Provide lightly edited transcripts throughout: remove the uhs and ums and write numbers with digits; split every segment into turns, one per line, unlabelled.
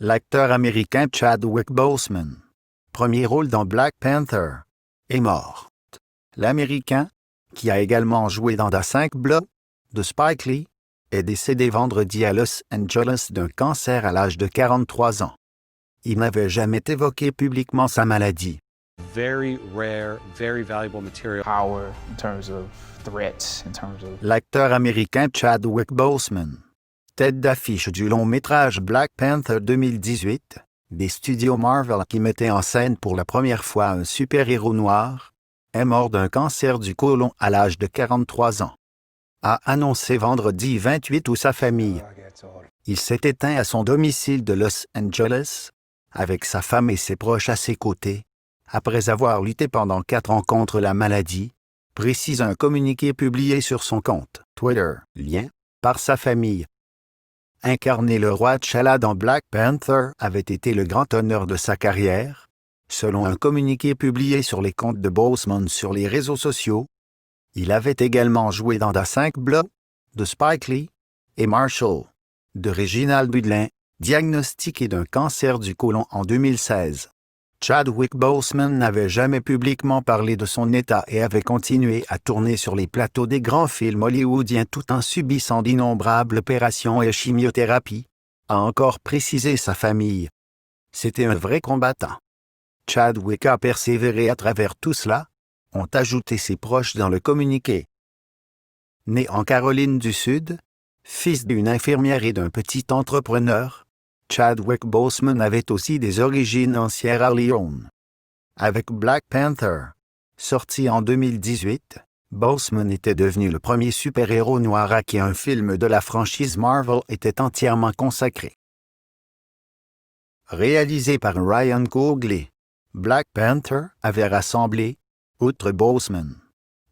L'acteur américain Chadwick Boseman, premier rôle dans Black Panther, est mort. L'Américain, qui a également joué dans The 5 Blood de Spike Lee, est décédé vendredi à Los Angeles d'un cancer à l'âge de 43 ans. Il n'avait jamais évoqué publiquement sa maladie.
Very rare, very valuable material.
Power in terms of threats, in terms of...
L'acteur américain Chadwick Boseman, tête d'affiche du long-métrage Black Panther 2018, des studios Marvel qui mettaient en scène pour la première fois un super-héros noir, est mort d'un cancer du côlon à l'âge de 43 ans. A annoncé vendredi 28 août sa famille. Il s'est éteint à son domicile de Los Angeles, avec sa femme et ses proches à ses côtés, après avoir lutté pendant 4 ans contre la maladie, précise un communiqué publié sur son compte Twitter, lien, par sa famille. Incarner le roi T'Challa dans Black Panther avait été le grand honneur de sa carrière, selon un communiqué publié sur les comptes de Boseman sur les réseaux sociaux. Il avait également joué dans The 5 Blood de Spike Lee et Marshall de Reginald Budlin, diagnostiqué d'un cancer du côlon en 2016. Chadwick Boseman n'avait jamais publiquement parlé de son état et avait continué à tourner sur les plateaux des grands films hollywoodiens tout en subissant d'innombrables opérations et chimiothérapies, a encore précisé sa famille. C'était un vrai combattant. Chadwick a persévéré à travers tout cela, ont ajouté ses proches dans le communiqué. Né en Caroline du Sud, fils d'une infirmière et d'un petit entrepreneur, Chadwick Boseman avait aussi des origines en Sierra Leone. Avec Black Panther, sorti en 2018, Boseman était devenu le premier super-héros noir à qui un film de la franchise Marvel était entièrement consacré. Réalisé par Ryan Coogler, Black Panther avait rassemblé, outre Boseman,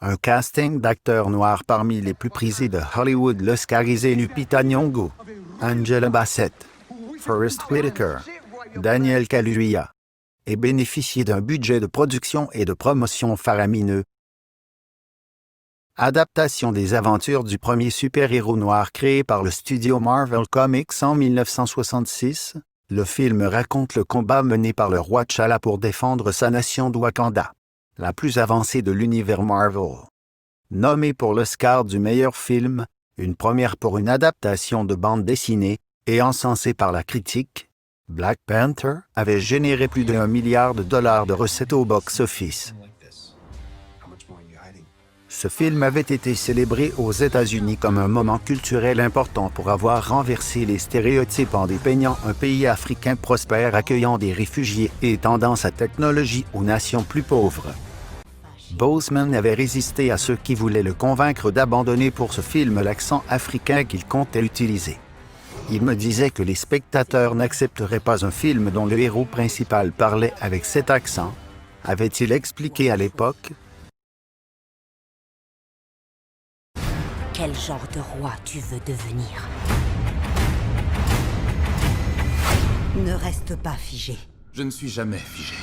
un casting d'acteurs noirs parmi les plus prisés de Hollywood, l'oscarisé Lupita Nyong'o, Angela Bassett, Forest Whitaker, Daniel Kaluuya, et bénéficié d'un budget de production et de promotion faramineux. Adaptation des aventures du premier super-héros noir créé par le studio Marvel Comics en 1966, le film raconte le combat mené par le roi T'Challa pour défendre sa nation de Wakanda, la plus avancée de l'univers Marvel. Nommé pour l'Oscar du meilleur film, une première pour une adaptation de bande dessinée, et encensé par la critique, Black Panther avait généré plus d'$1 milliard de recettes au box-office. Ce film avait été célébré aux États-Unis comme un moment culturel important pour avoir renversé les stéréotypes en dépeignant un pays africain prospère accueillant des réfugiés et tendant sa technologie aux nations plus pauvres. Boseman avait résisté à ceux qui voulaient le convaincre d'abandonner pour ce film l'accent africain qu'il comptait utiliser. Il me disait que les spectateurs n'accepteraient pas un film dont le héros principal parlait avec cet accent, avait-il expliqué à l'époque.
Quel genre de roi tu veux devenir? Ne reste pas figé.
Je ne suis jamais figé.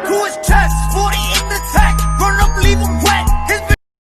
To his chest, 40 in the tech, run up, leave him wet.